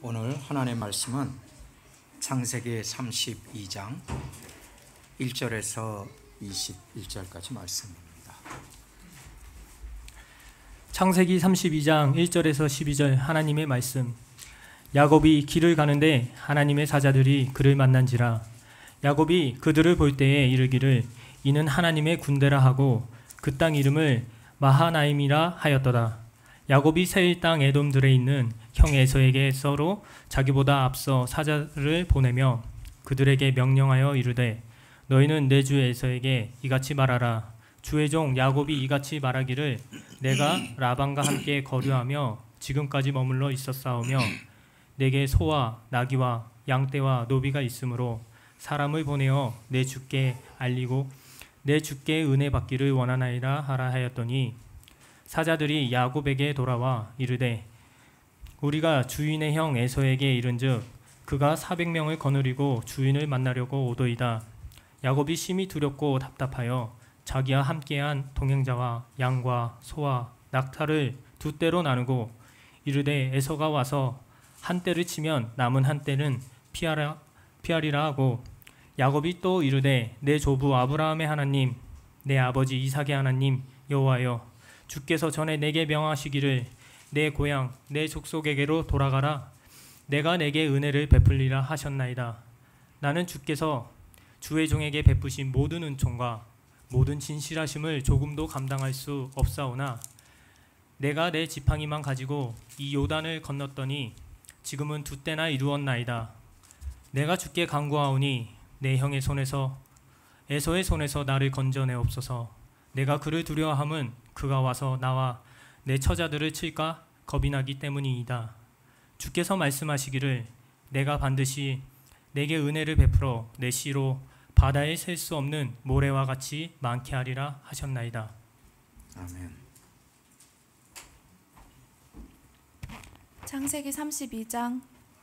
오늘 하나님의 말씀은 창세기 32장 1절에서 21절까지 말씀입니다. 창세기 32장 1절에서 12절 하나님의 말씀. 야곱이 길을 가는데 하나님의 사자들이 그를 만난지라. 야곱이 그들을 볼 때에 이르기를 이는 하나님의 군대라 하고 그 땅 이름을 마하나임이라 하였더라. 야곱이 세일 땅 에돔들에 있는 형 에서에게 서로 자기보다 앞서 사자를 보내며 그들에게 명령하여 이르되 너희는 내 주 에서에게 이같이 말하라. 주의 종 야곱이 이같이 말하기를 내가 라반과 함께 거류하며 지금까지 머물러 있었사오며 내게 소와 나귀와 양떼와 노비가 있으므로 사람을 보내어 내 주께 알리고 내 주께 은혜 받기를 원하나이다 하라 하였더니 사자들이 야곱에게 돌아와 이르되 우리가 주인의 형 에서에게 이른즉 그가 400명을 거느리고 주인을 만나려고 오도이다. 야곱이 심히 두렵고 답답하여 자기와 함께한 동행자와 양과 소와 낙타를 두 떼로 나누고 이르되 에서가 와서 한 떼를 치면 남은 한 떼는 피하리라 하고 야곱이 또 이르되 내 조부 아브라함의 하나님 내 아버지 이삭의 하나님 여호와여 주께서 전에 내게 명하시기를 내 고향 내 족속에게로 돌아가라. 내가 내게 은혜를 베풀리라 하셨나이다. 나는 주께서 주의 종에게 베푸신 모든 은총과 모든 진실하심을 조금도 감당할 수 없사오나 내가 내 지팡이만 가지고 이 요단을 건넜더니 지금은 두 때나 이루었나이다. 내가 주께 간구하오니 내 형의 손에서 에서의 손에서 나를 건져내옵소서. 내가 그를 두려워함은 그가 와서 나와 내 처자들을 칠까 겁이 나기 때문이이다. 주께서 말씀하시기를 내가 반드시 내게 은혜를 베풀어 내 씨로 바다에 셀 수 없는 모래와 같이 많게 하리라 하셨나이다. 아멘. 창세기 32장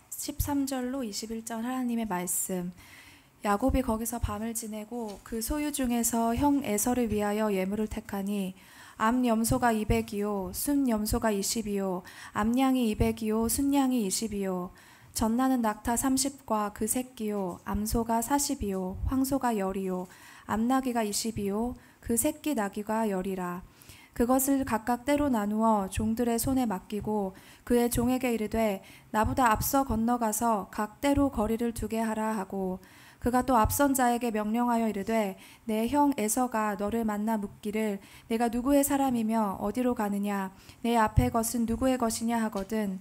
13절로 21절 하나님의 말씀. 야곱이 거기서 밤을 지내고 그 소유 중에서 형 에서를 위하여 예물을 택하니 암 염소가 200이요 순 염소가 20이요 암양이 200이요 순양이 20이요 젖나는 낙타 30과 그 새끼요 암소가 40이요 황소가 10이요 암나귀가 20이요 그 새끼 나귀가 10이라. 그것을 각각 떼로 나누어 종들의 손에 맡기고 그의 종에게 이르되 나보다 앞서 건너가서 각 떼로 거리를 두게 하라 하고 그가 또 앞선 자에게 명령하여 이르되 내 형 에서가 너를 만나 묻기를 내가 누구의 사람이며 어디로 가느냐 내 앞의 것은 누구의 것이냐 하거든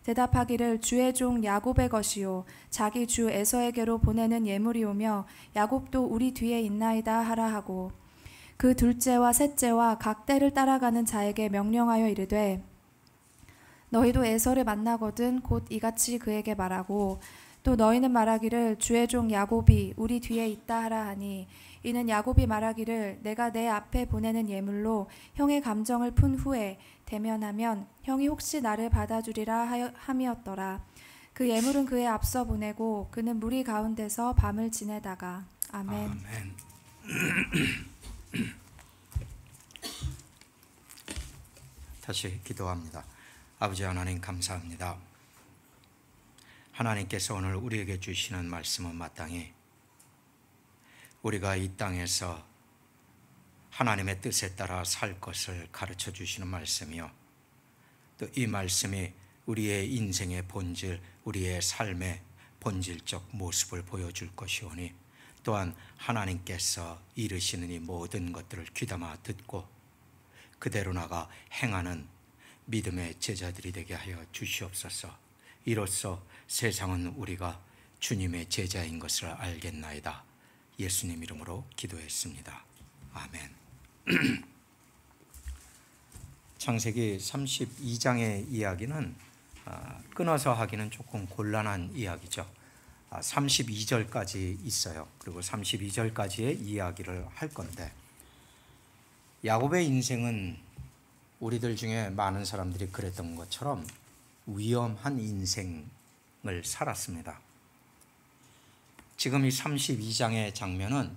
대답하기를 주의 종 야곱의 것이요 자기 주 에서에게로 보내는 예물이오며 야곱도 우리 뒤에 있나이다 하라 하고 그 둘째와 셋째와 각 떼를 따라가는 자에게 명령하여 이르되 너희도 에서를 만나거든 곧 이같이 그에게 말하고 또 너희는 말하기를 주의 종 야곱이 우리 뒤에 있다 하라 하니 이는 야곱이 말하기를 내가 내 앞에 보내는 예물로 형의 감정을 푼 후에 대면하면 형이 혹시 나를 받아주리라 함이었더라. 그 예물은 그의 앞서 보내고 그는 무리 가운데서 밤을 지내다가 아멘. 아멘. 다시 기도합니다. 아버지 하나님 감사합니다. 하나님께서 오늘 우리에게 주시는 말씀은 마땅히 우리가 이 땅에서 하나님의 뜻에 따라 살 것을 가르쳐 주시는 말씀이요 또 이 말씀이 우리의 인생의 본질, 우리의 삶의 본질적 모습을 보여줄 것이오니 또한 하나님께서 이르시는 이 모든 것들을 귀담아 듣고 그대로 나가 행하는 믿음의 제자들이 되게 하여 주시옵소서. 이로써 세상은 우리가 주님의 제자인 것을 알겠나이다. 예수님 이름으로 기도했습니다. 아멘. 창세기 32장의 이야기는 끊어서 하기는 조금 곤란한 이야기죠. 32절까지 있어요. 그리고 32절까지의 이야기를 할 건데 야곱의 인생은 우리들 중에 많은 사람들이 그랬던 것처럼 위험한 인생을 살았습니다. 지금 이 32장의 장면은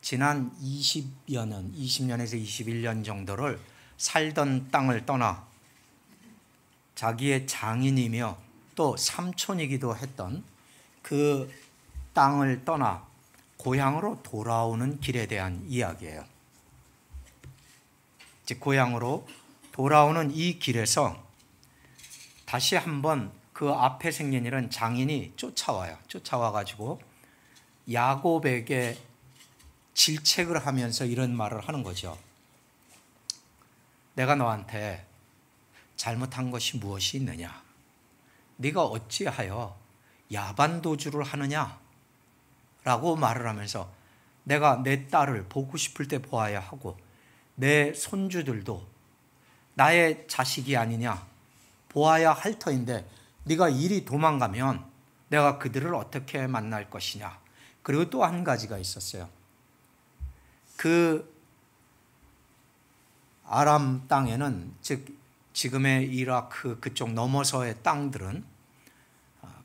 지난 20여 년, 20년에서 21년 정도를 살던 땅을 떠나 자기의 장인이며 또 삼촌이기도 했던 그 땅을 떠나 고향으로 돌아오는 길에 대한 이야기예요. 즉 고향으로 돌아오는 이 길에서 다시 한번 그 앞에 생긴 일은 장인이 쫓아와요. 쫓아와가지고 야곱에게 질책을 하면서 이런 말을 하는 거죠. 내가 너한테 잘못한 것이 무엇이 있느냐? 네가 어찌하여 야반도주를 하느냐? 라고 말을 하면서 내가 내 딸을 보고 싶을 때 보아야 하고 내 손주들도 나의 자식이 아니냐 보아야 할 터인데 네가 이리 도망가면 내가 그들을 어떻게 만날 것이냐. 그리고 또 한 가지가 있었어요. 그 아람 땅에는 즉 지금의 이라크 그쪽 넘어서의 땅들은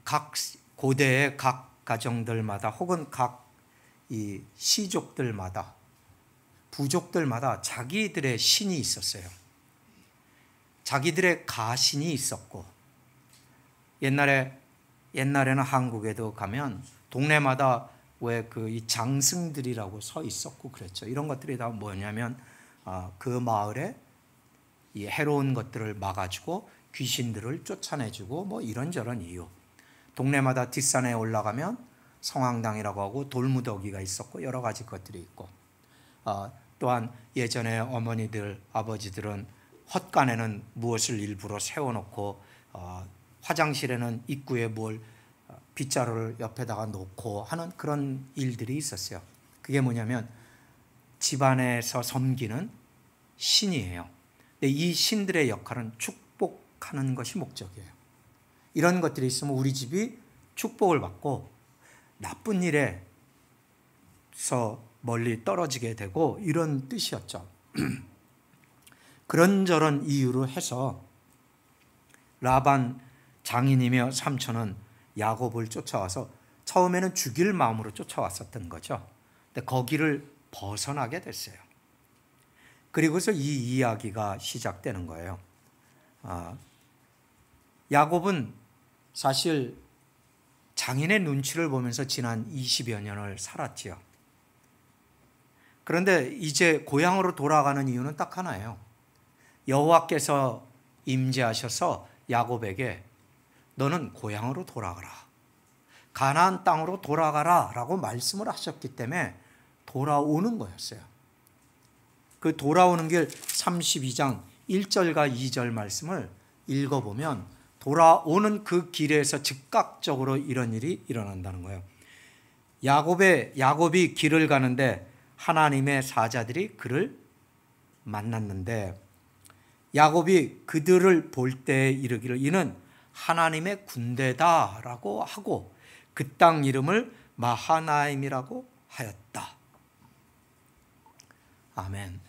각 고대의 각 가정들마다 혹은 각 이 시족들마다 부족들마다 자기들의 신이 있었어요. 자기들의 가신이 있었고 옛날에는 한국에도 가면 동네마다 왜 그 이 장승들이라고 서 있었고 그랬죠. 이런 것들이 다 뭐냐면 그 마을에 이 해로운 것들을 막아주고 귀신들을 쫓아내주고 뭐 이런저런 이유. 동네마다 뒷산에 올라가면 성황당이라고 하고 돌무더기가 있었고 여러 가지 것들이 있고 또한 예전에 어머니들 아버지들은 헛간에는 무엇을 일부러 세워놓고 화장실에는 입구에 뭘 빗자루를 옆에다가 놓고 하는 그런 일들이 있었어요. 그게 뭐냐면 집안에서 섬기는 신이에요. 근데 이 신들의 역할은 축복하는 것이 목적이에요. 이런 것들이 있으면 우리 집이 축복을 받고 나쁜 일에서 멀리 떨어지게 되고 이런 뜻이었죠. 그런저런 이유로 해서 라반 장인이며 삼촌은 야곱을 쫓아와서 처음에는 죽일 마음으로 쫓아왔었던 거죠. 근데 거기를 벗어나게 됐어요. 그리고서 이 이야기가 시작되는 거예요. 야곱은 사실 장인의 눈치를 보면서 지난 20여 년을 살았지요. 그런데 이제 고향으로 돌아가는 이유는 딱 하나예요. 여호와께서 임재하셔서 야곱에게 너는 고향으로 돌아가라. 가나안 땅으로 돌아가라 라고 말씀을 하셨기 때문에 돌아오는 거였어요. 그 돌아오는 길 32장 1절과 2절 말씀을 읽어보면 돌아오는 그 길에서 즉각적으로 이런 일이 일어난다는 거예요. 야곱이 길을 가는데 하나님의 사자들이 그를 만났는데 야곱이 그들을 볼 때 이르기를 이는 하나님의 군대다라고 하고 그 땅 이름을 마하나임이라고 하였다. 아멘.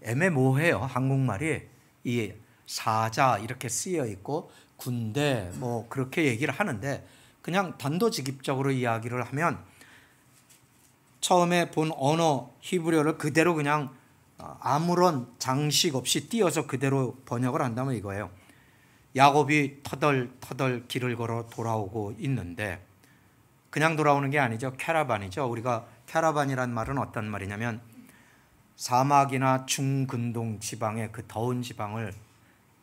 애매모호해요. 한국말이 이 사자 이렇게 쓰여 있고 군대 뭐 그렇게 얘기를 하는데 그냥 단도직입적으로 이야기를 하면 처음에 본 언어 히브리어를 그대로 그냥 아무런 장식 없이 띄어서 그대로 번역을 한다면 이거예요. 야곱이 터덜터덜 길을 걸어 돌아오고 있는데 그냥 돌아오는 게 아니죠. 캐러반이죠. 우리가 캐러반이란 말은 어떤 말이냐면 사막이나 중근동 지방의 그 더운 지방을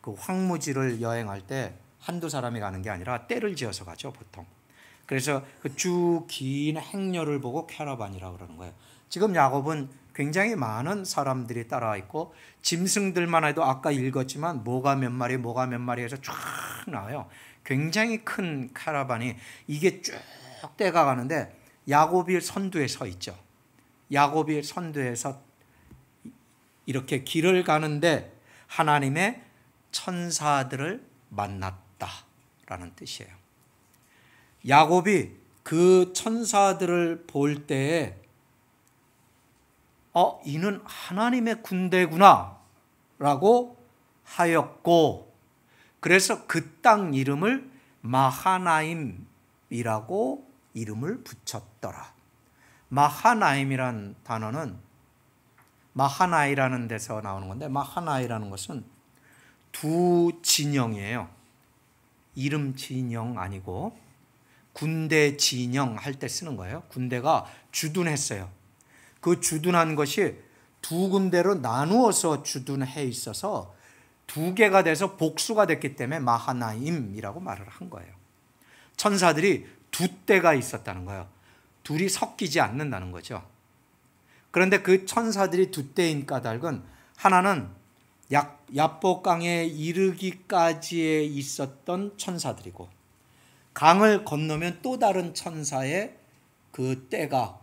그 황무지를 여행할 때 한두 사람이 가는 게 아니라 때를 지어서 가죠, 보통. 그래서 그 쭉 긴 행렬을 보고 캐러반이라고 그러는 거예요. 지금 야곱은 굉장히 많은 사람들이 따라 있고 짐승들만 해도 아까 읽었지만 뭐가 몇 마리 해서 쫙 나와요. 굉장히 큰 캐러반이 이게 쭉 떼가 가는데 야곱이 선두에 서 있죠. 야곱이 선두에서 이렇게 길을 가는데 하나님의 천사들을 만났다라는 뜻이에요. 야곱이 그 천사들을 볼 때에 이는 하나님의 군대구나 라고 하였고 그래서 그 땅 이름을 마하나임이라고 이름을 붙였더라. 마하나임이란 단어는 마하나이라는 데서 나오는 건데 마하나이라는 것은 두 진영이에요. 이름 진영 아니고 군대 진영 할 때 쓰는 거예요. 군대가 주둔했어요. 그 주둔한 것이 두 군데로 나누어서 주둔해 있어서 두 개가 돼서 복수가 됐기 때문에 마하나임이라고 말을 한 거예요. 천사들이 두 떼가 있었다는 거예요. 둘이 섞이지 않는다는 거죠. 그런데 그 천사들이 두 떼인 까닭은 하나는 야복강에 이르기까지에 있었던 천사들이고 강을 건너면 또 다른 천사의 그 떼가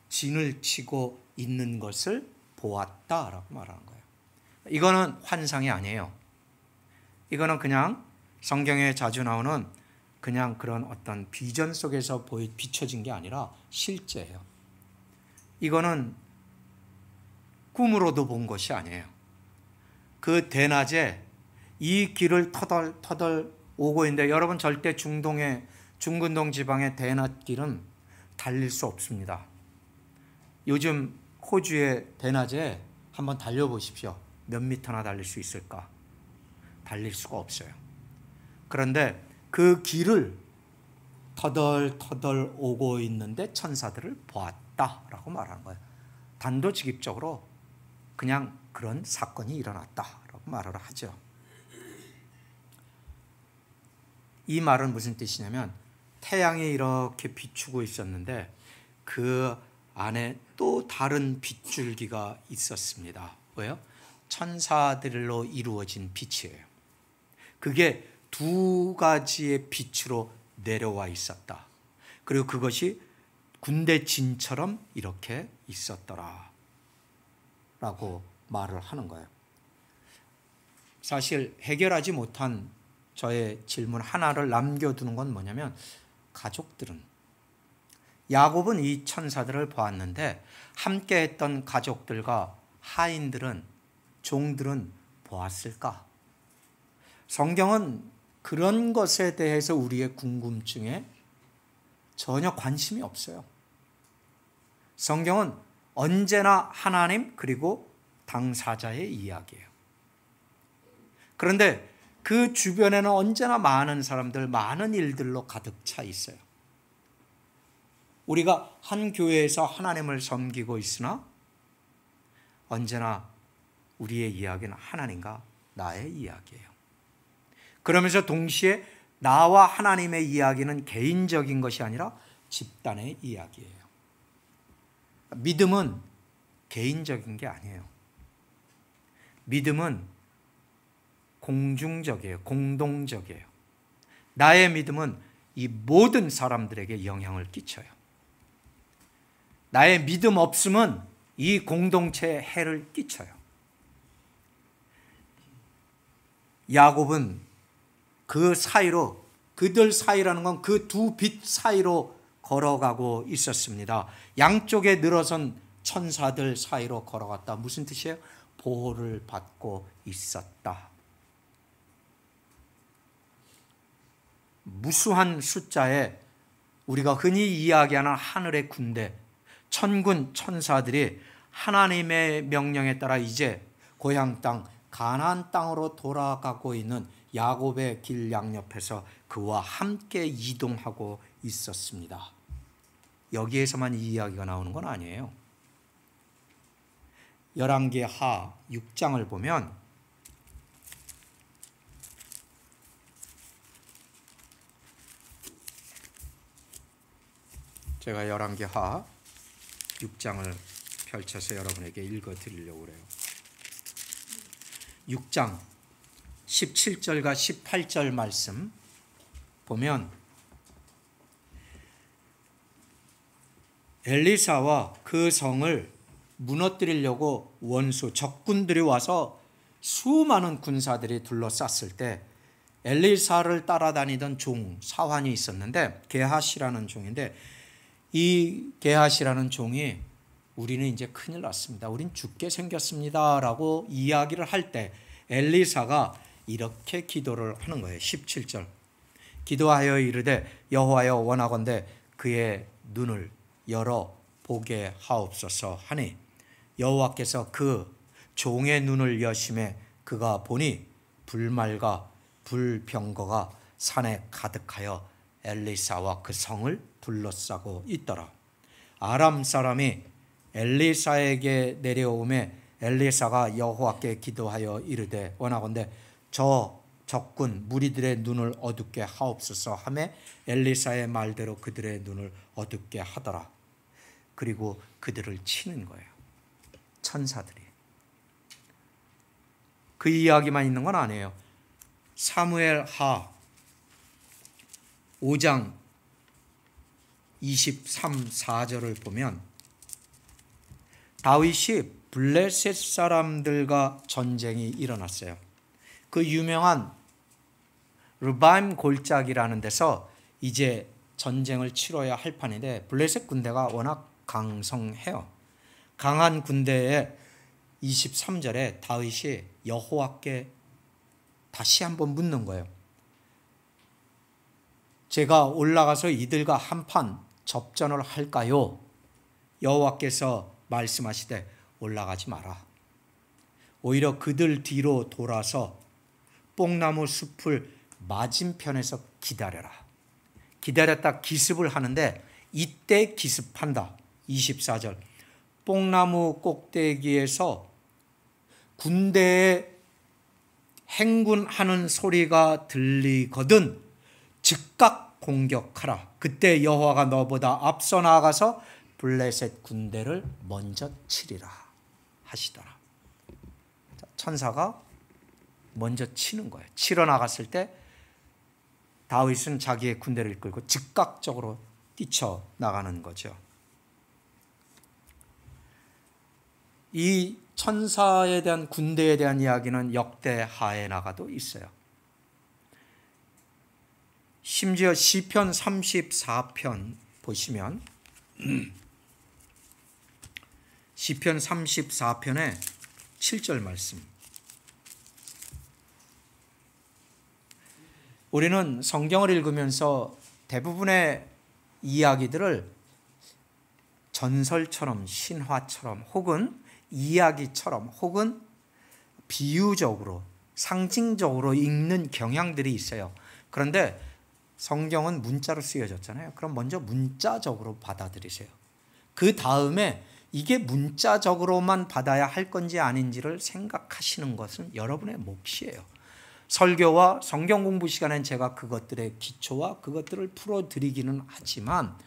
진을 치고 있는 것을 보았다라고 말하는 거예요. 이거는 환상이 아니에요. 이거는 그냥 성경에 자주 나오는 그냥 그런 어떤 비전 속에서 비춰진 게 아니라 실제예요. 이거는 꿈으로도 본 것이 아니에요. 그 대낮에 이 길을 터덜 오고 있는데 여러분 절대 중근동 지방의 대낮길은 달릴 수 없습니다. 요즘 호주의 대낮에 한번 달려보십시오. 몇 미터나 달릴 수 있을까? 달릴 수가 없어요. 그런데 그 길을 터덜 오고 있는데 천사들을 보았다라고 말하는 거예요. 단도직입적으로 그냥 그런 사건이 일어났다라고 말을 하죠. 이 말은 무슨 뜻이냐면 태양이 이렇게 비추고 있었는데 그 안에 또 다른 빗줄기가 있었습니다. 왜요? 천사들로 이루어진 빛이에요. 그게 두 가지의 빛으로 내려와 있었다. 그리고 그것이 군대 진처럼 이렇게 있었더라 라고 말을 하는 거예요. 사실 해결하지 못한 저의 질문 하나를 남겨두는 건 뭐냐면 가족들은 야곱은 이 천사들을 보았는데 함께 했던 가족들과 하인들은 종들은 보았을까? 성경은 그런 것에 대해서 우리의 궁금증에 전혀 관심이 없어요. 성경은 언제나 하나님 그리고 당사자의 이야기예요. 그런데 그 주변에는 언제나 많은 사람들, 많은 일들로 가득 차 있어요. 우리가 한 교회에서 하나님을 섬기고 있으나 언제나 우리의 이야기는 하나님과 나의 이야기예요. 그러면서 동시에 나와 하나님의 이야기는 개인적인 것이 아니라 집단의 이야기예요. 믿음은 개인적인 게 아니에요. 믿음은 공중적이에요. 공동적이에요. 나의 믿음은 이 모든 사람들에게 영향을 끼쳐요. 나의 믿음 없음은 이 공동체에 해를 끼쳐요. 야곱은 그 사이로, 그들 사이라는 건 그 두 빛 사이로 걸어가고 있었습니다. 양쪽에 늘어선 천사들 사이로 걸어갔다. 무슨 뜻이에요? 보호를 받고 있었다. 무수한 숫자에 우리가 흔히 이야기하는 하늘의 군대, 천군 천사들이 하나님의 명령에 따라 이제 고향 땅 가나안 땅으로 돌아가고 있는 야곱의 길 양옆에서 그와 함께 이동하고 있었습니다. 여기에서만 이 이야기가 나오는 건 아니에요. 열왕기하 6장을 보면 제가 열왕기하 6장을 펼쳐서 여러분에게 읽어드리려고 그래요. 6장 17절과 18절 말씀 보면 엘리사와 그 성을 무너뜨리려고 적군들이 와서 수많은 군사들이 둘러쌌을 때 엘리사를 따라다니던 종 사환이 있었는데 게하시라는 종인데 이 게하시라는 종이 우리는 이제 큰일 났습니다. 우린 죽게 생겼습니다. 라고 이야기를 할 때 엘리사가 이렇게 기도를 하는 거예요. 17절. 기도하여 이르되 여호와여 원하건대 그의 눈을 열어 보게 하옵소서 하니 여호와께서 그 종의 눈을 여심해 그가 보니 불말과 불병거가 산에 가득하여 엘리사와 그 성을 둘러싸고 있더라. 아람 사람이 엘리사에게 내려오매 엘리사가 여호와께 기도하여 이르되 원하건대 저 적군 무리들의 눈을 어둡게 하옵소서 하며 엘리사의 말대로 그들의 눈을 어둡게 하더라. 그리고 그들을 치는 거예요. 천사들이. 그 이야기만 있는 건 아니에요. 사무엘 하 5장 23, 4절을 보면 다윗이 블레셋 사람들과 전쟁이 일어났어요. 그 유명한 르바임 골짜기라는 데서 이제 전쟁을 치러야 할 판인데 블레셋 군대가 워낙 강성해요. 강한 군대에 23절에 다윗이 여호와께 다시 한번 묻는 거예요. 제가 올라가서 이들과 한판 접전을 할까요? 여호와께서 말씀하시되 올라가지 마라. 오히려 그들 뒤로 돌아서 뽕나무 숲을 맞은편에서 기다려라. 기다렸다 기습을 하는데 이때 기습한다. 24절. 뽕나무 꼭대기에서 군대의 행군하는 소리가 들리거든 즉각 공격하라. 그때 여호와가 너보다 앞서 나아가서 블레셋 군대를 먼저 치리라 하시더라. 천사가 먼저 치는 거예요. 치러 나갔을 때 다윗은 자기의 군대를 이끌고 즉각적으로 뛰쳐나가는 거죠. 이 천사에 대한 군대에 대한 이야기는 역대하에 나가도 있어요. 심지어 시편 34편 보시면 시편 34편의 7절 말씀. 우리는 성경을 읽으면서 대부분의 이야기들을 전설처럼 신화처럼 혹은 이야기처럼 혹은 비유적으로 상징적으로 읽는 경향들이 있어요. 그런데 성경은 문자로 쓰여졌잖아요. 그럼 먼저 문자적으로 받아들이세요. 그 다음에 이게 문자적으로만 받아야 할 건지 아닌지를 생각하시는 것은 여러분의 몫이에요. 설교와 성경 공부 시간엔 제가 그것들의 기초와 그것들을 풀어드리기는 하지만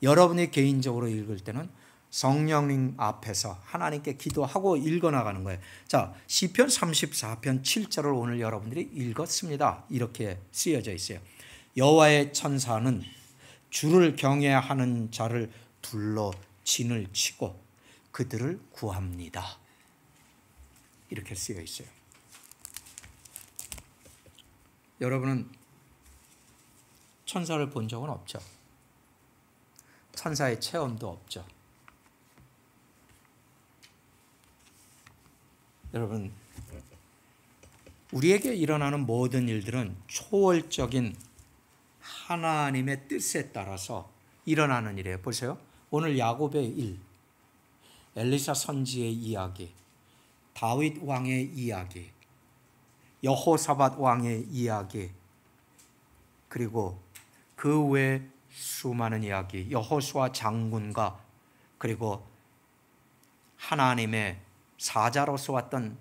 여러분이 개인적으로 읽을 때는 성령님 앞에서 하나님께 기도하고 읽어나가는 거예요. 자, 시편 34편 7절을 오늘 여러분들이 읽었습니다. 이렇게 쓰여져 있어요. 여호와의 천사는 주를 경외하는 자를 둘러 진을 치고 그들을 구합니다. 이렇게 쓰여 있어요. 여러분은 천사를 본 적은 없죠? 천사의 체험도 없죠? 여러분, 우리에게 일어나는 모든 일들은 초월적인 하나님의 뜻에 따라서 일어나는 일이에요. 보세요. 오늘 야곱의 일, 엘리사 선지의 이야기, 다윗 왕의 이야기, 여호사밧 왕의 이야기, 그리고 그 외 수많은 이야기, 여호수아 장군과 그리고 하나님의 사자로서 왔던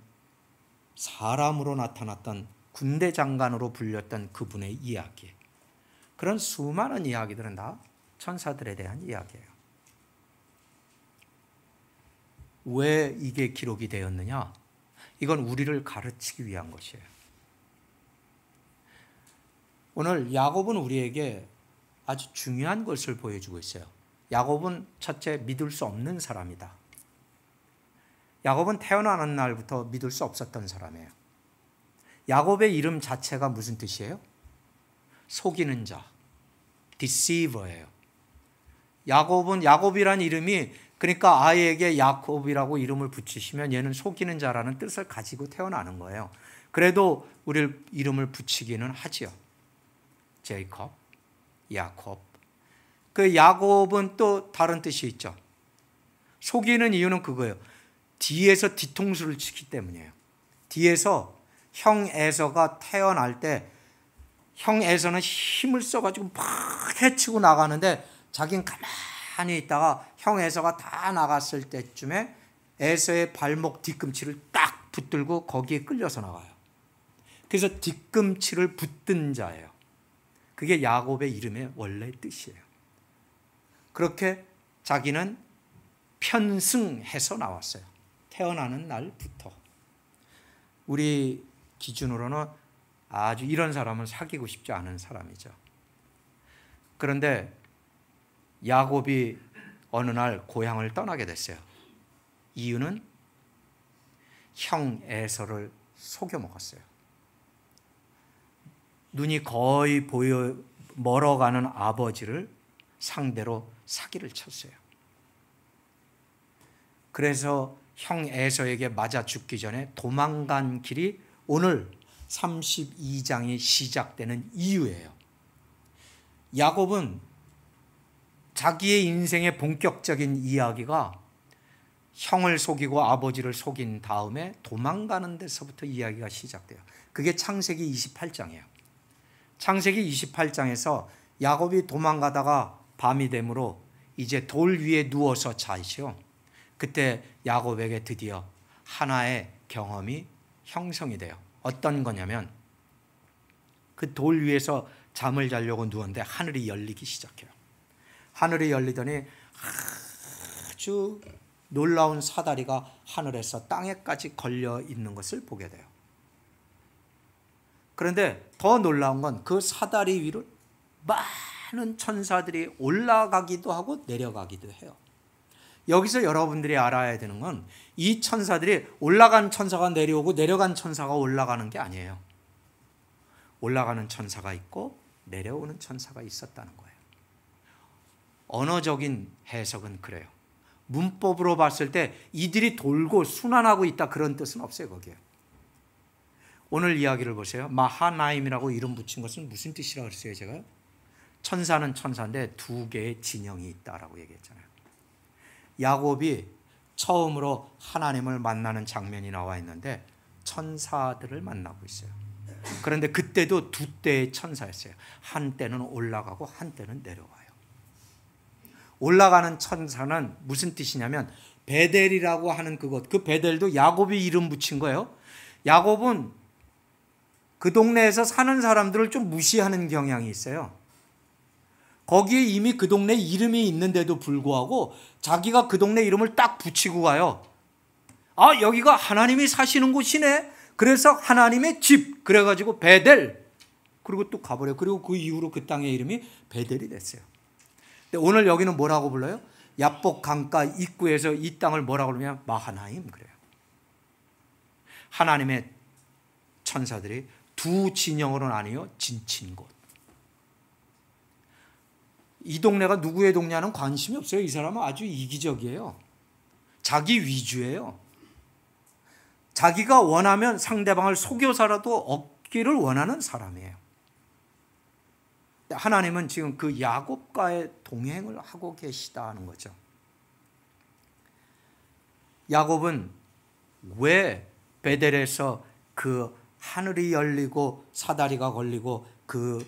사람으로 나타났던 군대 장관으로 불렸던 그분의 이야기, 그런 수많은 이야기들은 다 천사들에 대한 이야기예요. 왜 이게 기록이 되었느냐? 이건 우리를 가르치기 위한 것이에요. 오늘 야곱은 우리에게 아주 중요한 것을 보여주고 있어요. 야곱은 첫째, 믿을 수 없는 사람이다. 야곱은 태어나는 날부터 믿을 수 없었던 사람이에요. 야곱의 이름 자체가 무슨 뜻이에요? 속이는 자, deceiver예요. 야곱이란 이름이, 그러니까 아이에게 야곱이라고 이름을 붙이시면 얘는 속이는 자라는 뜻을 가지고 태어나는 거예요. 그래도 우리 이름을 붙이기는 하지요. 제이콥, 야곱. 그 야곱은 또 다른 뜻이 있죠. 속이는 이유는 그거예요. 뒤에서 뒤통수를 치기 때문이에요. 뒤에서 형 에서가 태어날 때 형 에서는 힘을 써가지고 막 해치고 나가는데 자기는 가만히 있다가 형 에서가 다 나갔을 때쯤에 에서의 발목 뒤꿈치를 딱 붙들고 거기에 끌려서 나가요. 그래서 뒤꿈치를 붙든 자예요. 그게 야곱의 이름의 원래 뜻이에요. 그렇게 자기는 편승해서 나왔어요. 태어나는 날부터. 우리 기준으로는 아주 이런 사람은 사귀고 싶지 않은 사람이죠. 그런데 야곱이 어느 날 고향을 떠나게 됐어요. 이유는 형 에서를 속여 먹었어요. 눈이 거의 보여 멀어가는 아버지를 상대로 사기를 쳤어요. 그래서 형 에서에게 맞아 죽기 전에 도망간 길이 오늘 32장이 시작되는 이유예요. 야곱은 자기의 인생의 본격적인 이야기가 형을 속이고 아버지를 속인 다음에 도망가는 데서부터 이야기가 시작돼요. 그게 창세기 28장이에요. 창세기 28장에서 야곱이 도망가다가 밤이 되므로 이제 돌 위에 누워서 자시오. 그때 야곱에게 드디어 하나의 경험이 형성이 돼요. 어떤 거냐면 그 돌 위에서 잠을 자려고 누웠는데 하늘이 열리기 시작해요. 하늘이 열리더니 아주 놀라운 사다리가 하늘에서 땅에까지 걸려 있는 것을 보게 돼요. 그런데 더 놀라운 건 그 사다리 위로 많은 천사들이 올라가기도 하고 내려가기도 해요. 여기서 여러분들이 알아야 되는 건 이 천사들이 올라간 천사가 내려오고 내려간 천사가 올라가는 게 아니에요. 올라가는 천사가 있고 내려오는 천사가 있었다는 거예요. 언어적인 해석은 그래요. 문법으로 봤을 때 이들이 돌고 순환하고 있다 그런 뜻은 없어요. 거기에. 오늘 이야기를 보세요. 마하나임이라고 이름 붙인 것은 무슨 뜻이라고 그랬어요? 제가 천사는 천사인데 두 개의 진영이 있다라고 얘기했잖아요. 야곱이 처음으로 하나님을 만나는 장면이 나와 있는데 천사들을 만나고 있어요. 그런데 그때도 두 때의 천사였어요. 한때는 올라가고 한때는 내려와요. 올라가는 천사는 무슨 뜻이냐면 베델이라고 하는 그곳, 그 베델도 야곱이 이름 붙인 거예요. 야곱은 그 동네에서 사는 사람들을 좀 무시하는 경향이 있어요. 거기에 이미 그 동네 이름이 있는데도 불구하고 자기가 그 동네 이름을 딱 붙이고 가요. 아, 여기가 하나님이 사시는 곳이네. 그래서 하나님의 집, 그래가지고 베델. 그리고 또 가버려요. 그리고 그 이후로 그 땅의 이름이 베델이 됐어요. 근데 오늘 여기는 뭐라고 불러요? 야복 강가 입구에서 이 땅을 뭐라고 그러냐면 마하나임 그래요. 하나님의 천사들이 두 진영으로 나뉘어 진친 곳. 이 동네가 누구의 동네는 관심이 없어요. 이 사람은 아주 이기적이에요. 자기 위주예요. 자기가 원하면 상대방을 속여서라도 얻기를 원하는 사람이에요. 하나님은 지금 그 야곱과의 동행을 하고 계시다는 거죠. 야곱은 왜 베델에서 그 하늘이 열리고 사다리가 걸리고 그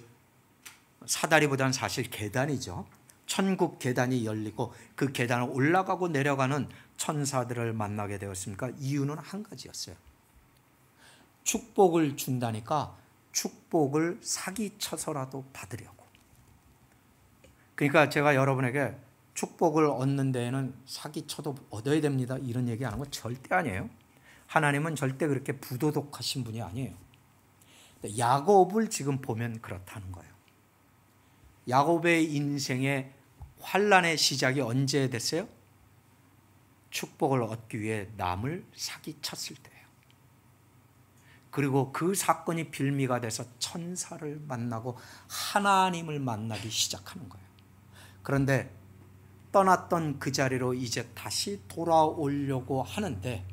사다리보다는 사실 계단이죠. 천국 계단이 열리고 그 계단을 올라가고 내려가는 천사들을 만나게 되었습니까? 이유는 한 가지였어요. 축복을 준다니까 축복을 사기쳐서라도 받으려고. 그러니까 제가 여러분에게 축복을 얻는 데에는 사기쳐도 얻어야 됩니다 이런 얘기하는 건 절대 아니에요. 하나님은 절대 그렇게 부도덕하신 분이 아니에요. 야곱을 지금 보면 그렇다는 거예요. 야곱의 인생의 환란의 시작이 언제 됐어요? 축복을 얻기 위해 남을 사기쳤을 때예요. 그리고 그 사건이 빌미가 돼서 천사를 만나고 하나님을 만나기 시작하는 거예요. 그런데 떠났던 그 자리로 이제 다시 돌아오려고 하는데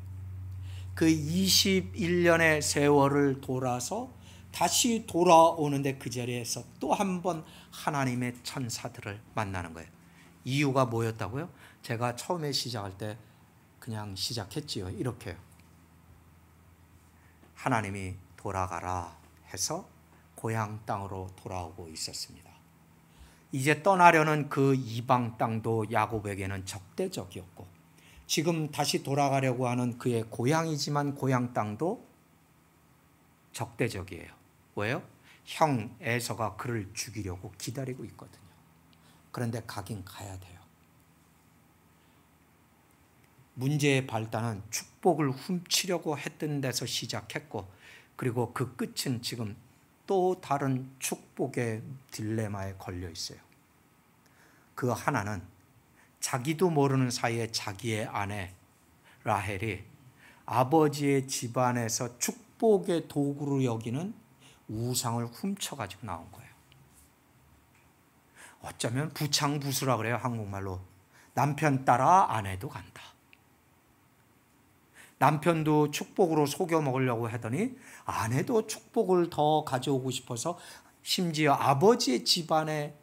그 21년의 세월을 돌아서 다시 돌아오는데 그 자리에서 또 한 번 하나님의 천사들을 만나는 거예요. 이유가 뭐였다고요? 제가 처음에 시작할 때 그냥 시작했지요. 이렇게요. 하나님이 돌아가라 해서 고향 땅으로 돌아오고 있었습니다. 이제 떠나려는 그 이방 땅도 야곱에게는 적대적이었고, 지금 다시 돌아가려고 하는 그의 고향이지만 고향 땅도 적대적이에요. 왜요? 형 에서가 그를 죽이려고 기다리고 있거든요. 그런데 가긴 가야 돼요. 문제의 발단은 축복을 훔치려고 했던 데서 시작했고, 그리고 그 끝은 지금 또 다른 축복의 딜레마에 걸려 있어요. 그 하나는 자기도 모르는 사이에 자기의 아내 라헬이 아버지의 집안에서 축복의 도구로 여기는 우상을 훔쳐가지고 나온 거예요. 어쩌면 부창부수라 그래요, 한국말로. 남편 따라 아내도 간다. 남편도 축복으로 속여 먹으려고 하더니 아내도 축복을 더 가져오고 싶어서 심지어 아버지의 집안의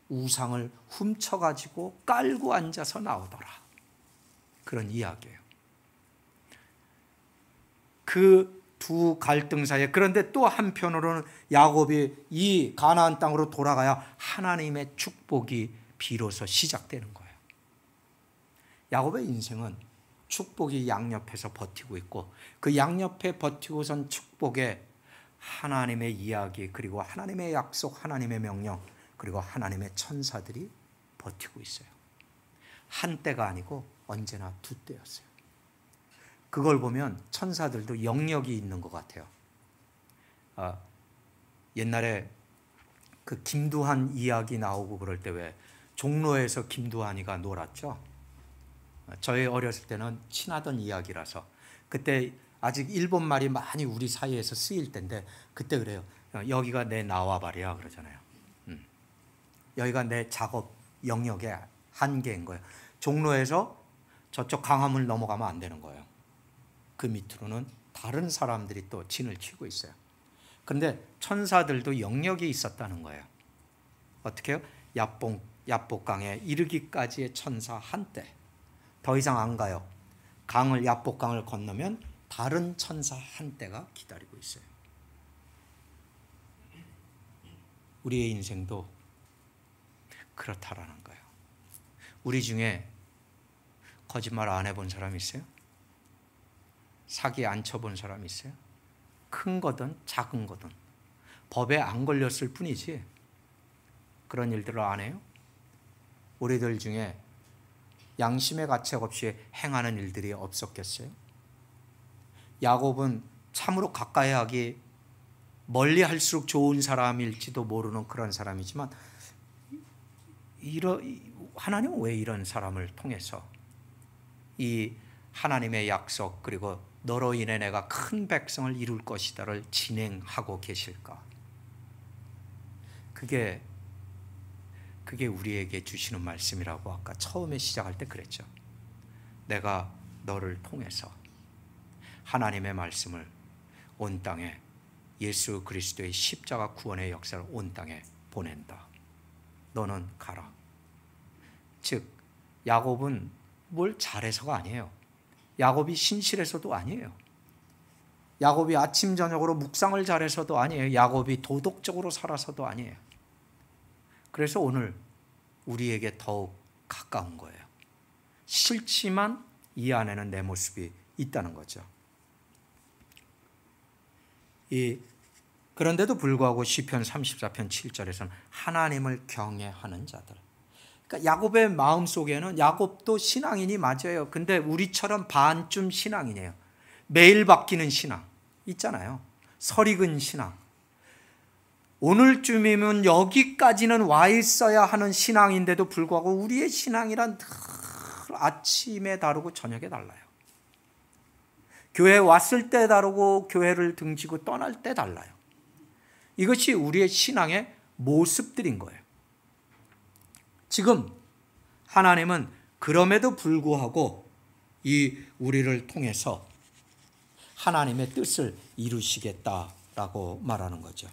우상을 훔쳐가지고 깔고 앉아서 나오더라. 그런 이야기예요. 그 두 갈등 사이에, 그런데 또 한편으로는 야곱이 이 가나안 땅으로 돌아가야 하나님의 축복이 비로소 시작되는 거예요. 야곱의 인생은 축복이 양옆에서 버티고 있고, 그 양옆에 버티고선 축복에 하나님의 이야기, 그리고 하나님의 약속, 하나님의 명령, 그리고 하나님의 천사들이 버티고 있어요. 한 때가 아니고 언제나 두 때였어요. 그걸 보면 천사들도 영역이 있는 것 같아요. 옛날에 그 김두한 이야기 나오고 그럴 때 왜 종로에서 김두한이가 놀았죠? 저희 어렸을 때는 친하던 이야기라서, 그때 아직 일본 말이 많이 우리 사이에서 쓰일 때인데, 그때 그래요. 여기가 내 나와바리야 그러잖아요. 여기가 내 작업 영역의 한계인 거예요. 종로에서 저쪽 강화문 넘어가면 안 되는 거예요. 그 밑으로는 다른 사람들이 또 진을 치고 있어요. 그런데 천사들도 영역이 있었다는 거예요. 어떻게 해요? 야복강에 이르기까지의 천사 한때, 더 이상 안 가요. 야복강을 건너면 다른 천사 한때가 기다리고 있어요. 우리의 인생도 그렇다라는 거예요. 우리 중에 거짓말 안 해본 사람 있어요? 사기 안 쳐본 사람 있어요? 큰 거든 작은 거든 법에 안 걸렸을 뿐이지 그런 일들을 안 해요? 우리들 중에 양심의 가책 없이 행하는 일들이 없었겠어요? 야곱은 참으로 가까이 하기 멀리 할수록 좋은 사람일지도 모르는 그런 사람이지만, 하나님은 왜 이런 사람을 통해서 이 하나님의 약속, 그리고 너로 인해 내가 큰 백성을 이룰 것이다를 진행하고 계실까? 그게 우리에게 주시는 말씀이라고 아까 처음에 시작할 때 그랬죠. 내가 너를 통해서 하나님의 말씀을 온 땅에, 예수 그리스도의 십자가 구원의 역사를 온 땅에 보낸다. 너는 가라. 즉 야곱은 뭘 잘해서가 아니에요. 야곱이 신실해서도 아니에요. 야곱이 아침 저녁으로 묵상을 잘해서도 아니에요. 야곱이 도덕적으로 살아서도 아니에요. 그래서 오늘 우리에게 더욱 가까운 거예요. 싫지만 이 안에는 내 모습이 있다는 거죠. 그런데도 불구하고 시편 34편 7절에서는 하나님을 경외하는 자들. 그러니까 야곱의 마음속에는, 야곱도 신앙인이 맞아요. 근데 우리처럼 반쯤 신앙이네요. 매일 바뀌는 신앙 있잖아요. 설익은 신앙. 오늘쯤이면 여기까지는 와 있어야 하는 신앙인데도 불구하고 우리의 신앙이란 늘 아침에 다르고 저녁에 달라요. 교회 왔을 때 다르고 교회를 등지고 떠날 때 달라요. 이것이 우리의 신앙의 모습들인 거예요. 지금 하나님은 그럼에도 불구하고 이 우리를 통해서 하나님의 뜻을 이루시겠다라고 말하는 거죠.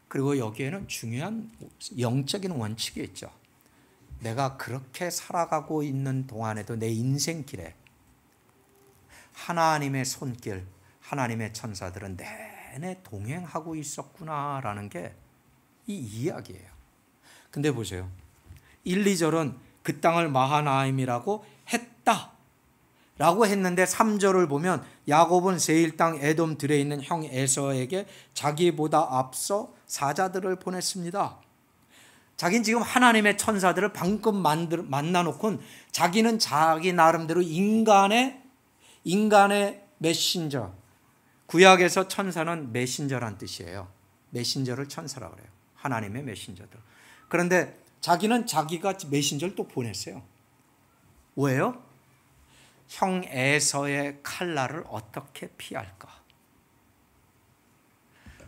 그리고 여기에는 중요한 영적인 원칙이 있죠. 내가 그렇게 살아가고 있는 동안에도 내 인생길에 하나님의 손길, 하나님의 천사들은 내내 동행하고 있었구나라는 게 이 이야기예요. 근데 보세요. 1, 2절은 그 땅을 마하나임이라고 했다 라고 했는데 3절을 보면 야곱은 세일 땅 에돔 들에 있는 형 에서에게 자기보다 앞서 사자들을 보냈습니다. 자기는 지금 하나님의 천사들을 방금 만나놓고는 자기는 자기 나름대로 인간의 메신저, 구약에서 천사는 메신저란 뜻이에요. 메신저를 천사라고 그래요. 하나님의 메신저들. 그런데 자기는 자기가 메신저를 또 보냈어요. 왜요? 형 에서의 칼날을 어떻게 피할까?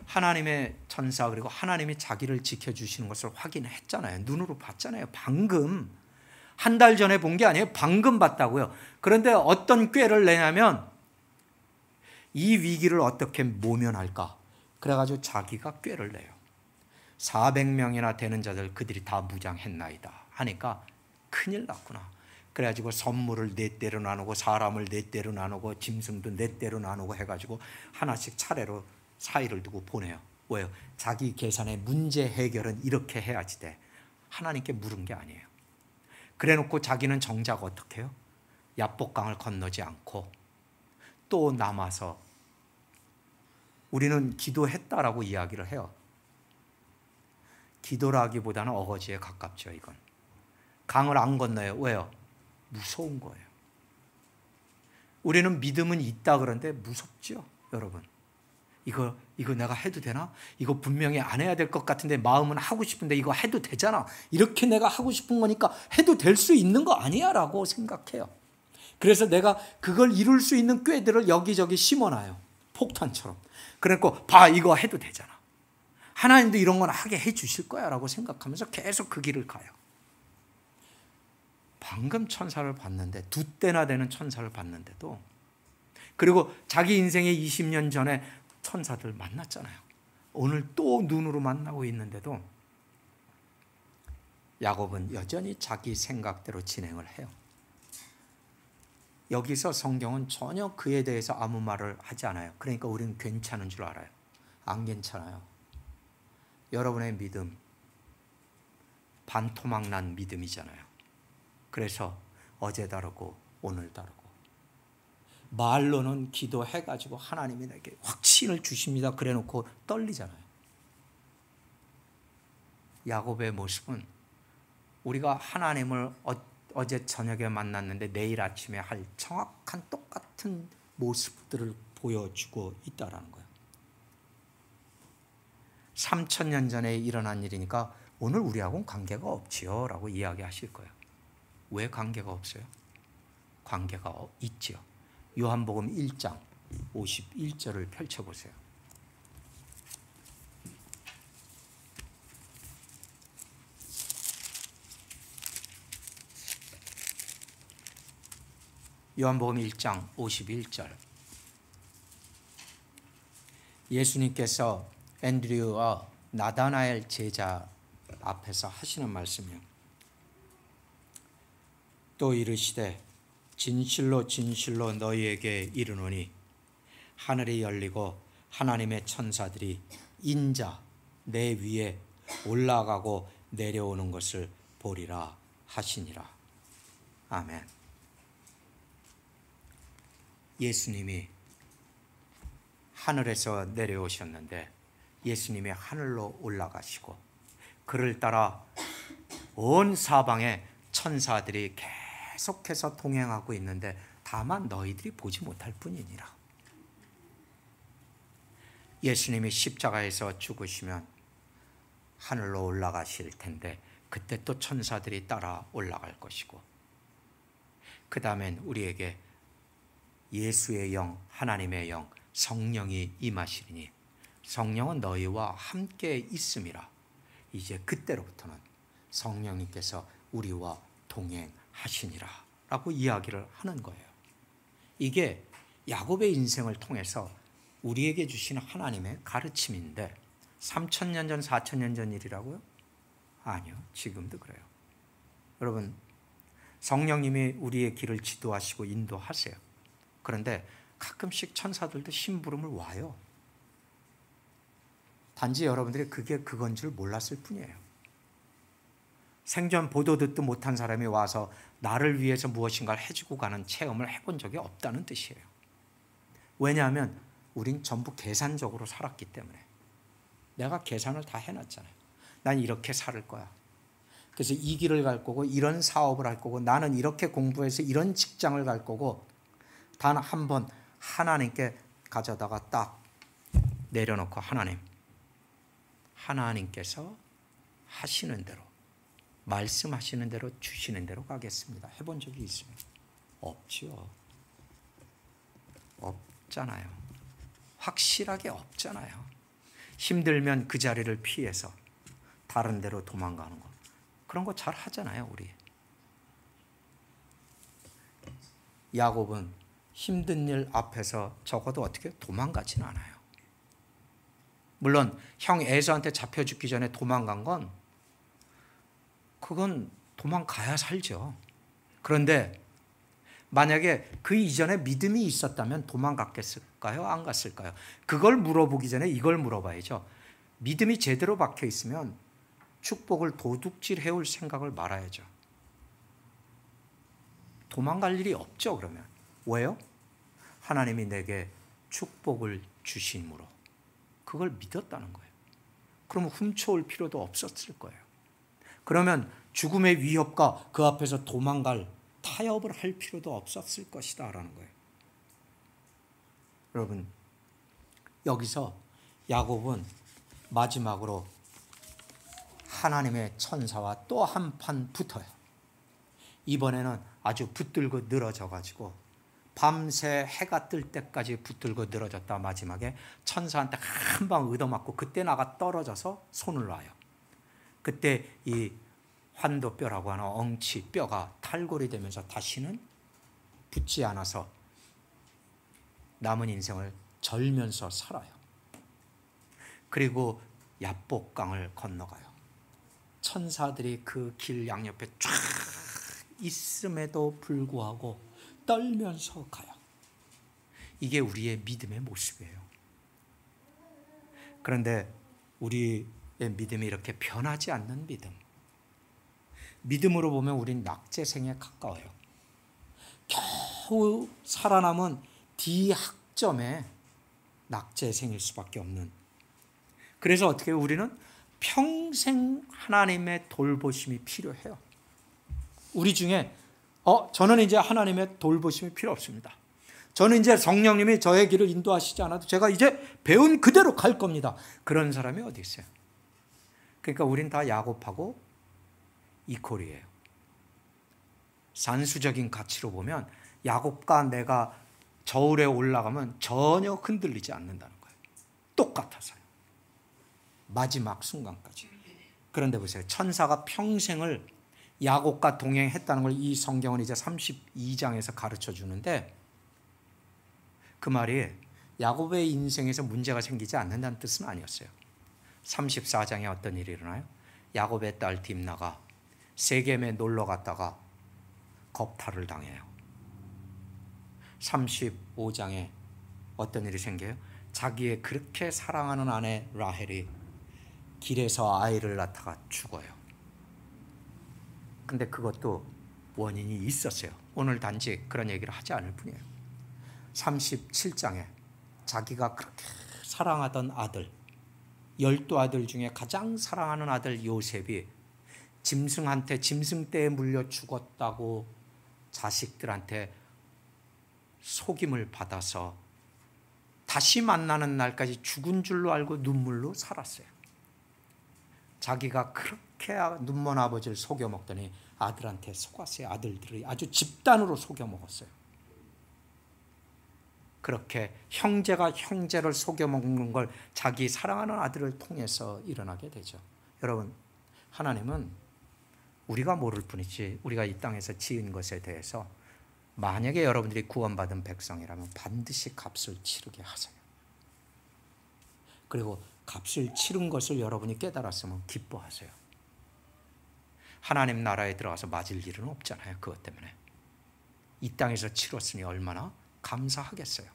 하나님의 천사 그리고 하나님이 자기를 지켜주시는 것을 확인했잖아요. 눈으로 봤잖아요. 방금 한 달 전에 본 게 아니에요. 방금 봤다고요. 그런데 어떤 꾀를 내냐면 이 위기를 어떻게 모면할까? 그래가지고 자기가 꾀를 내요. 400명이나 되는 자들 그들이 다 무장했나이다 하니까 큰일 났구나. 그래가지고 선물을 4대로 나누고 사람을 4대로 나누고 짐승도 4대로 나누고 해가지고 하나씩 차례로 사이를 두고 보내요. 왜요? 자기 계산의 문제 해결은 이렇게 해야지 돼. 하나님께 물은 게 아니에요. 그래놓고 자기는 정작 어떻게 해요? 야복강을 건너지 않고 또 남아서 우리는 기도했다라고 이야기를 해요. 기도라기보다는 어거지에 가깝죠. 이건 강을 안 건너요. 왜요? 무서운 거예요. 우리는 믿음은 있다 그러는데 무섭죠, 여러분. 이거 내가 해도 되나? 이거 분명히 안 해야 될 것 같은데 마음은 하고 싶은데 이거 해도 되잖아. 이렇게 내가 하고 싶은 거니까 해도 될 수 있는 거 아니야? 라고 생각해요. 그래서 내가 그걸 이룰 수 있는 꾀들을 여기저기 심어놔요. 폭탄처럼. 그러니까 봐, 이거 해도 되잖아. 하나님도 이런 건 하게 해 주실 거야 라고 생각하면서 계속 그 길을 가요. 방금 천사를 봤는데 2대나 되는 천사를 봤는데도, 그리고 자기 인생의 20년 전에 천사들 만났잖아요. 오늘 또 눈으로 만나고 있는데도 야곱은 여전히 자기 생각대로 진행을 해요. 여기서 성경은 전혀 그에 대해서 아무 말을 하지 않아요. 그러니까 우리는 괜찮은 줄 알아요. 안 괜찮아요. 여러분의 믿음 반토막 난 믿음이잖아요. 그래서 어제 다르고 오늘 다르고, 말로는 기도해가지고 하나님이 내게 확신을 주십니다 그래놓고 떨리잖아요. 야곱의 모습은 우리가 하나님을 어제 저녁에 만났는데 내일 아침에 할 정확한 똑같은 모습들을 보여주고 있다는 거예요. 3000년 전에 일어난 일이니까 오늘 우리하고는 관계가 없지요 라고 이야기하실 거예요. 왜 관계가 없어요? 관계가 있지요. 요한복음 1장 51절을 펼쳐보세요. 요한복음 1장 51절. 예수님께서 앤드류와 나다나엘 제자 앞에서 하시는 말씀이요. 또 이르시되 진실로 진실로 너희에게 이르노니 하늘이 열리고 하나님의 천사들이 인자 내 위에 올라가고 내려오는 것을 보리라 하시니라. 아멘. 예수님이 하늘에서 내려오셨는데 예수님이 하늘로 올라가시고 그를 따라 온 사방에 천사들이 계속해서 동행하고 있는데 다만 너희들이 보지 못할 뿐이니라. 예수님이 십자가에서 죽으시면 하늘로 올라가실 텐데 그때 또 천사들이 따라 올라갈 것이고, 그 다음엔 우리에게 예수의 영, 하나님의 영, 성령이 임하시리니 성령은 너희와 함께 있음이라. 이제 그때로부터는 성령님께서 우리와 동행하시니라 라고 이야기를 하는 거예요. 이게 야곱의 인생을 통해서 우리에게 주신 하나님의 가르침인데 3000년 전, 4000년 전 일이라고요? 아니요. 지금도 그래요. 여러분, 성령님이 우리의 길을 지도하시고 인도하세요. 그런데 가끔씩 천사들도 심부름을 와요. 단지 여러분들이 그게 그건 줄 몰랐을 뿐이에요. 생전 보도 듣도 못한 사람이 와서 나를 위해서 무엇인가를 해주고 가는 체험을 해본 적이 없다는 뜻이에요. 왜냐하면 우린 전부 계산적으로 살았기 때문에. 내가 계산을 다 해놨잖아요. 난 이렇게 살 거야. 그래서 이 길을 갈 거고 이런 사업을 할 거고 나는 이렇게 공부해서 이런 직장을 갈 거고 단 한 번 하나님께 가져다가 딱 내려놓고 하나님께서 하시는 대로 말씀하시는 대로 주시는 대로 가겠습니다. 해본 적이 있어요? 없죠. 없잖아요. 확실하게 없잖아요. 힘들면 그 자리를 피해서 다른 데로 도망가는 거. 그런 거 잘 하잖아요, 우리. 야곱은 힘든 일 앞에서 적어도 어떻게 도망가진 않아요. 물론 형 에서한테 잡혀 죽기 전에 도망간 건 그건 도망가야 살죠. 그런데 만약에 그 이전에 믿음이 있었다면 도망갔겠을까요? 안 갔을까요? 그걸 물어보기 전에 이걸 물어봐야죠. 믿음이 제대로 박혀 있으면 축복을 도둑질 해올 생각을 말아야죠. 도망갈 일이 없죠, 그러면. 왜요? 하나님이 내게 축복을 주심으로 그걸 믿었다는 거예요. 그러면 훔쳐올 필요도 없었을 거예요. 그러면 죽음의 위협과 그 앞에서 도망갈 타협을 할 필요도 없었을 것이다 라는 거예요. 여러분, 여기서 야곱은 마지막으로 하나님의 천사와 또 한 판 붙어요. 이번에는 아주 붙들고 늘어져 가지고 밤새 해가 뜰 때까지 붙들고 늘어졌다 마지막에 천사한테 한 방 얻어맞고 그때 나가 떨어져서 손을 놔요. 그때 이 환도뼈라고 하는 엉치 뼈가 탈골이 되면서 다시는 붙지 않아서 남은 인생을 절면서 살아요. 그리고 야복강을 건너가요. 천사들이 그 길 양옆에 쫙 있음에도 불구하고 떨면서 가요. 이게 우리의 믿음의 모습이에요. 그런데 우리의 믿음이 이렇게 변하지 않는 믿음. 믿음으로 보면 우린 낙제생에 가까워요. 겨우 살아남은 D학점의 낙제생일 수밖에 없는. 그래서 어떻게 우리는 평생 하나님의 돌보심이 필요해요. 우리 중에 저는 이제 하나님의 돌보심이 필요 없습니다. 저는 이제 성령님이 저의 길을 인도하시지 않아도 제가 이제 배운 그대로 갈 겁니다. 그런 사람이 어디 있어요? 그러니까 우린 다 야곱하고 이퀄이에요. 산수적인 가치로 보면 야곱과 내가 저울에 올라가면 전혀 흔들리지 않는다는 거예요. 똑같아서요. 마지막 순간까지. 그런데 보세요. 천사가 평생을 야곱과 동행했다는 걸 이 성경은 이제 32장에서 가르쳐 주는데 그 말이 야곱의 인생에서 문제가 생기지 않는다는 뜻은 아니었어요. 34장에 어떤 일이 일어나요? 야곱의 딸 딥나가 세겜에 놀러 갔다가 겁탈을 당해요. 35장에 어떤 일이 생겨요? 자기의 그렇게 사랑하는 아내 라헬이 길에서 아이를 낳다가 죽어요. 근데 그것도 원인이 있었어요. 오늘 단지 그런 얘기를 하지 않을 뿐이에요. 37장에 자기가 그렇게 사랑하던 아들, 12아들 중에 가장 사랑하는 아들 요셉이 짐승한테 짐승떼에 물려 죽었다고 자식들한테 속임을 받아서 다시 만나는 날까지 죽은 줄로 알고 눈물로 살았어요. 자기가 그렇게 눈먼 아버지를 속여먹더니 아들한테 속았어요. 아들들이 아주 집단으로 속여먹었어요. 그렇게 형제가 형제를 속여먹는 걸 자기 사랑하는 아들을 통해서 일어나게 되죠. 여러분, 하나님은 우리가 모를 뿐이지 우리가 이 땅에서 지은 것에 대해서 만약에 여러분들이 구원받은 백성이라면 반드시 값을 치르게 하세요. 그리고 값을 치른 것을 여러분이 깨달았으면 기뻐하세요. 하나님 나라에 들어가서 맞을 일은 없잖아요. 그것 때문에. 이 땅에서 치렀으니 얼마나 감사하겠어요.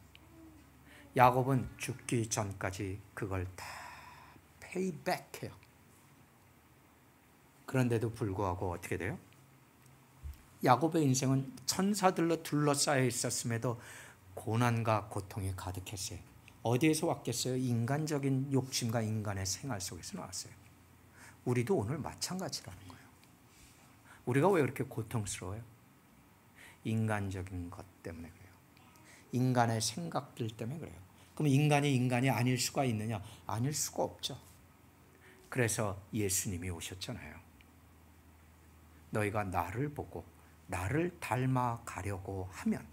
야곱은 죽기 전까지 그걸 다 페이백해요. 그런데도 불구하고 어떻게 돼요? 야곱의 인생은 천사들로 둘러싸여 있었음에도 고난과 고통이 가득했어요. 어디에서 왔겠어요? 인간적인 욕심과 인간의 생활 속에서 나왔어요. 우리도 오늘 마찬가지라는 거예요. 우리가 왜 그렇게 고통스러워요? 인간적인 것 때문에 그래요. 인간의 생각들 때문에 그래요. 그럼 인간이 아닐 수가 있느냐? 아닐 수가 없죠. 그래서 예수님이 오셨잖아요. 너희가 나를 보고 나를 닮아가려고 하면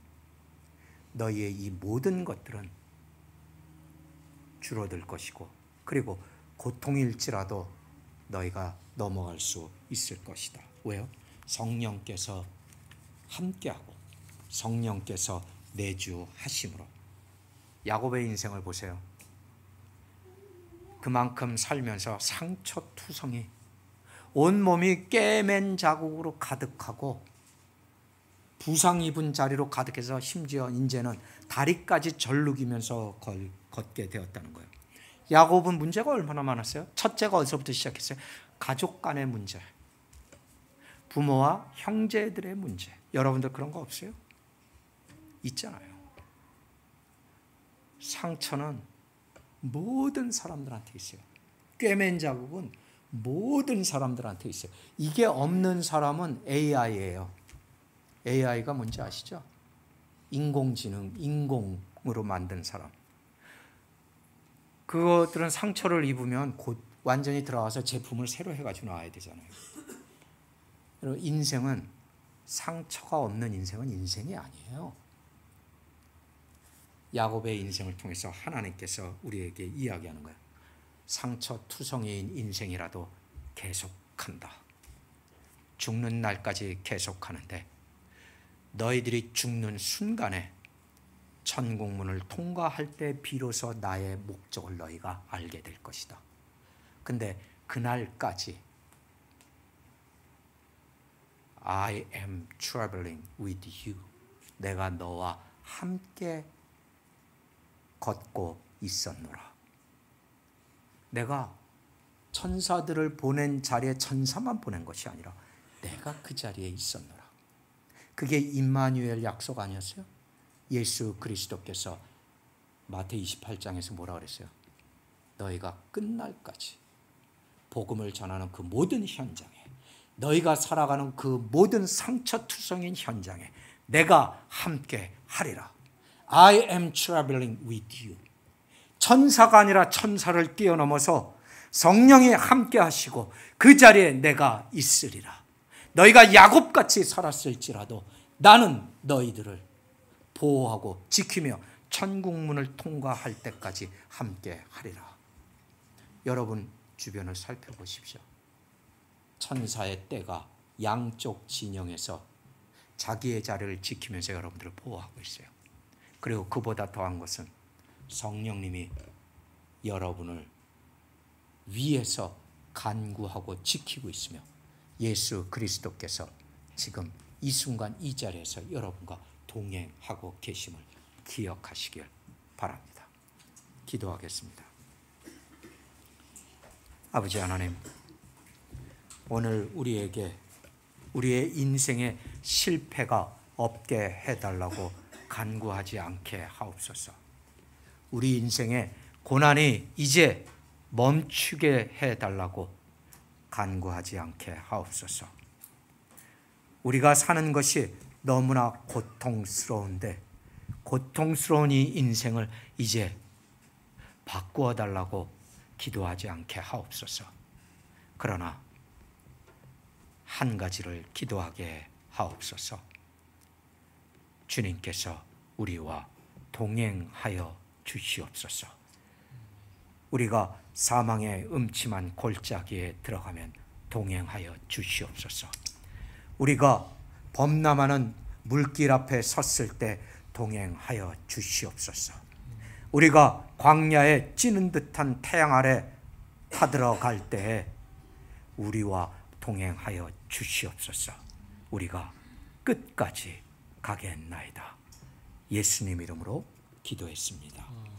너희의 이 모든 것들은 줄어들 것이고, 그리고 고통일지라도 너희가 넘어갈 수 있을 것이다. 왜요? 성령께서 함께하고 성령께서 내주하심으로. 야곱의 인생을 보세요. 그만큼 살면서 상처투성이, 온몸이 꿰맨 자국으로 가득하고 부상 입은 자리로 가득해서 심지어 이제는 다리까지 절룩이면서 걷게 되었다는 거예요. 야곱은 문제가 얼마나 많았어요? 첫째가 어디서부터 시작했어요? 가족 간의 문제, 부모와 형제들의 문제. 여러분들 그런 거 없어요? 있잖아요. 상처는 모든 사람들한테 있어요. 꿰맨 자국은 모든 사람들한테 있어요. 이게 없는 사람은 AI예요. AI가 뭔지 아시죠? 인공지능, 인공으로 만든 사람. 그것들은 상처를 입으면 곧 완전히 들어가서 제품을 새로 해가지고 나와야 되잖아요. 여러분, 인생은 상처가 없는 인생은 인생이 아니에요. 야곱의 인생을 통해서 하나님께서 우리에게 이야기하는 거예요. 상처투성이인 인생이라도 계속한다. 죽는 날까지 계속하는데 너희들이 죽는 순간에 천국문을 통과할 때 비로소 나의 목적을 너희가 알게 될 것이다. 근데 그날까지 I am traveling with you. 내가 너와 함께 걷고 있었노라. 내가 천사들을 보낸 자리에 천사만 보낸 것이 아니라 내가 그 자리에 있었노라. 그게 임마누엘 약속 아니었어요? 예수 그리스도께서 마태복음 28장에서 뭐라 그랬어요? 너희가 끝날까지 복음을 전하는 그 모든 현장에, 너희가 살아가는 그 모든 상처투성인 현장에 내가 함께 하리라. I am traveling with you. 천사가 아니라 천사를 뛰어넘어서 성령이 함께 하시고 그 자리에 내가 있으리라. 너희가 야곱같이 살았을지라도 나는 너희들을 보호하고 지키며 천국문을 통과할 때까지 함께 하리라. 여러분 주변을 살펴보십시오. 천사의 떼가 양쪽 진영에서 자기의 자리를 지키면서 여러분들을 보호하고 있어요. 그리고 그보다 더한 것은 성령님이 여러분을 위에서 간구하고 지키고 있으며 예수 그리스도께서 지금 이 순간 이 자리에서 여러분과 동행하고 계심을 기억하시길 바랍니다. 기도하겠습니다. 아버지 하나님, 오늘 우리에게 우리의 인생에 실패가 없게 해달라고 간구하지 않게 하옵소서. 우리 인생에 고난이 이제 멈추게 해달라고 간구하지 않게 하옵소서. 우리가 사는 것이 너무나 고통스러운데 고통스러운 이 인생을 이제 바꾸어 달라고 기도하지 않게 하옵소서. 그러나 한 가지를 기도하게 하옵소서. 주님께서 우리와 동행하여 주시옵소서. 우리가 사망의 음침한 골짜기에 들어가면 동행하여 주시옵소서. 우리가 범람하는 물길 앞에 섰을 때 동행하여 주시옵소서. 우리가 광야에 찌는 듯한 태양 아래 타들어갈 때에 우리와 동행하여 주시옵소서. 우리가 끝까지 가겠나이다. 예수님 이름으로 기도했습니다.